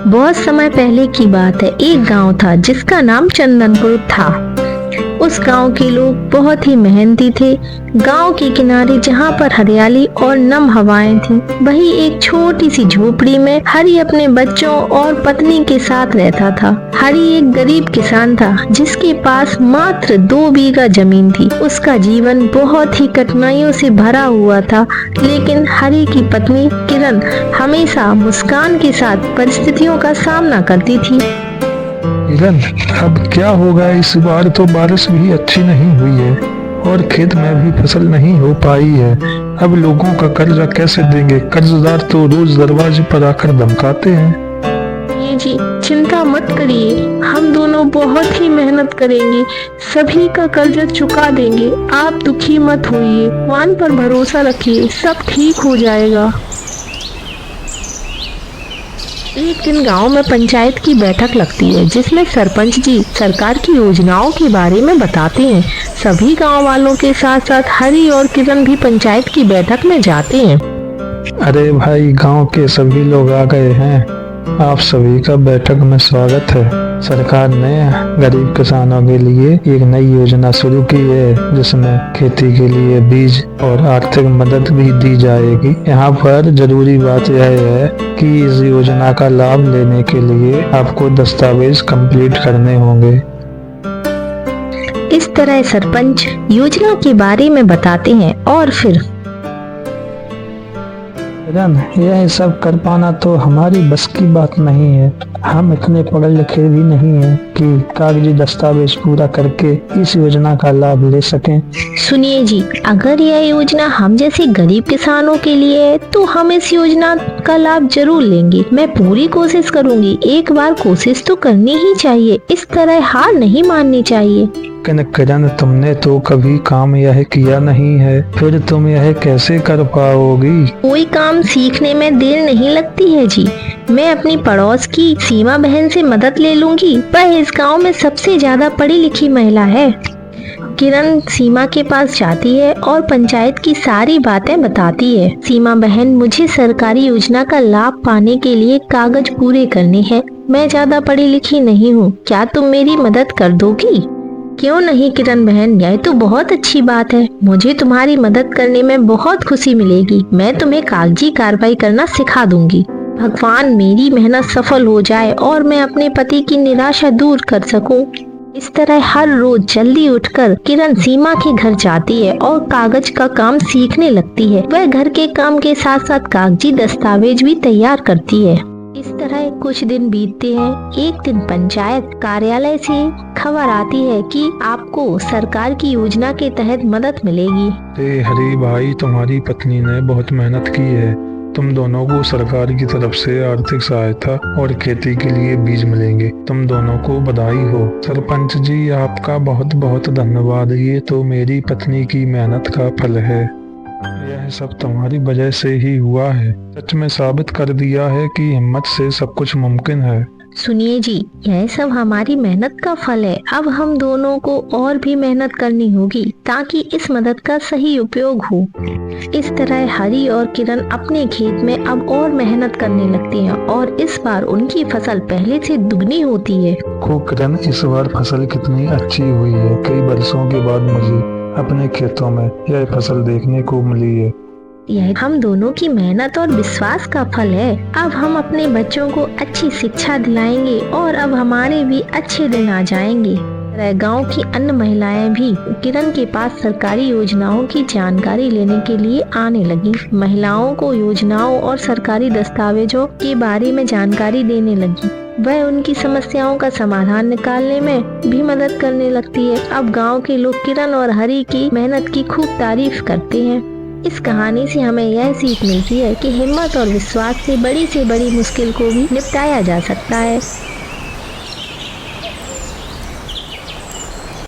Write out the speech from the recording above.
बहुत समय पहले की बात है। एक गांव था जिसका नाम चंदनपुर था। उस गांव के लोग बहुत ही मेहनती थे। गांव के किनारे जहां पर हरियाली और नम हवाएं थीं, वही एक छोटी सी झोपड़ी में हरि अपने बच्चों और पत्नी के साथ रहता था। हरि एक गरीब किसान था जिसके पास मात्र 2 बीघा जमीन थी। उसका जीवन बहुत ही कठिनाइयों से भरा हुआ था, लेकिन हरि की पत्नी किरण हमेशा मुस्कान के साथ परिस्थितियों का सामना करती थी। किरण, अब क्या होगा? इस बार तो बारिश भी अच्छी नहीं हुई है और खेत में भी फसल नहीं हो पाई है। अब लोगों का कर्जा कैसे देंगे? कर्जदार तो रोज दरवाजे पर आकर धमकाते हैं। जी चिंता मत करिए, हम दोनों बहुत ही मेहनत करेंगे, सभी का कर्जा चुका देंगे। आप दुखी मत होइए, भगवान पर भरोसा रखिए, सब ठीक हो जाएगा। एक दिन गांव में पंचायत की बैठक लगती है जिसमें सरपंच जी सरकार की योजनाओं के बारे में बताते हैं। सभी गांव वालों के साथ साथ हरि और किरण भी पंचायत की बैठक में जाते हैं। अरे भाई, गांव के सभी लोग आ गए हैं। आप सभी का बैठक में स्वागत है। सरकार ने गरीब किसानों के लिए एक नई योजना शुरू की है जिसमें खेती के लिए बीज और आर्थिक मदद भी दी जाएगी। यहाँ पर जरूरी बात यह है कि इस योजना का लाभ लेने के लिए आपको दस्तावेज कंप्लीट करने होंगे। इस तरह सरपंच योजना के बारे में बताते हैं और फिर यह सब कर पाना तो हमारी बस की बात नहीं है। हम इतने पढ़े लिखे भी नहीं हैं कि कागजी दस्तावेज पूरा करके इस योजना का लाभ ले सकें। सुनिए जी, अगर यह योजना हम जैसे गरीब किसानों के लिए है तो हम इस योजना का लाभ जरूर लेंगे। मैं पूरी कोशिश करूंगी। एक बार कोशिश तो करनी ही चाहिए, इस तरह हार नहीं माननी चाहिए। किरण, तुमने तो कभी काम यह किया नहीं है, फिर तुम यह कैसे कर पाओगी? कोई काम सीखने में देर नहीं लगती है जी। मैं अपनी पड़ोस की सीमा बहन से मदद ले लूंगी। वह इस गांव में सबसे ज्यादा पढ़ी लिखी महिला है। किरण सीमा के पास जाती है और पंचायत की सारी बातें बताती है। सीमा बहन, मुझे सरकारी योजना का लाभ पाने के लिए कागज पूरे करने हैं। मैं ज्यादा पढ़ी लिखी नहीं हूँ, क्या तुम मेरी मदद कर दोगी? क्यों नहीं किरण बहन, यह तो बहुत अच्छी बात है। मुझे तुम्हारी मदद करने में बहुत खुशी मिलेगी। मैं तुम्हें कागजी कार्रवाई करना सिखा दूंगी। भगवान मेरी मेहनत सफल हो जाए और मैं अपने पति की निराशा दूर कर सकूं। इस तरह हर रोज जल्दी उठकर किरण सीमा के घर जाती है और कागज का काम सीखने लगती है। वह घर के काम के साथ साथ कागजी दस्तावेज भी तैयार करती है। इस तरह कुछ दिन बीतते हैं। एक दिन पंचायत कार्यालय से खबर आती है कि आपको सरकार की योजना के तहत मदद मिलेगी। हरी भाई, तुम्हारी पत्नी ने बहुत मेहनत की है। तुम दोनों को सरकार की तरफ से आर्थिक सहायता और खेती के लिए बीज मिलेंगे। तुम दोनों को बधाई हो। सरपंच जी, आपका बहुत बहुत धन्यवाद। ये तो मेरी पत्नी की मेहनत का फल है। यह सब तुम्हारी वजह से ही हुआ है। सच में साबित कर दिया है कि हिम्मत से सब कुछ मुमकिन है। सुनिए जी, यह सब हमारी मेहनत का फल है। अब हम दोनों को और भी मेहनत करनी होगी ताकि इस मदद का सही उपयोग हो। इस तरह हरि और किरण अपने खेत में अब और मेहनत करने लगते हैं और इस बार उनकी फसल पहले से दुगनी होती है। किरण, इस बार फसल कितनी अच्छी हुई है। कई वर्षों के बाद मुझे अपने खेतों में यह फसल देखने को मिली है। यह हम दोनों की मेहनत और विश्वास का फल है। अब हम अपने बच्चों को अच्छी शिक्षा दिलाएंगे और अब हमारे भी अच्छे दिन आ जाएंगे। गांव की अन्य महिलाएं भी किरण के पास सरकारी योजनाओं की जानकारी लेने के लिए आने लगी। महिलाओं को योजनाओं और सरकारी दस्तावेजों के बारे में जानकारी देने लगी। वह उनकी समस्याओं का समाधान निकालने में भी मदद करने लगती है। अब गांव के लोग किरण और हरि की मेहनत की खूब तारीफ करते हैं। इस कहानी से हमें यह सीख मिलती है कि हिम्मत और विश्वास से बड़ी मुश्किल को भी निपटाया जा सकता है।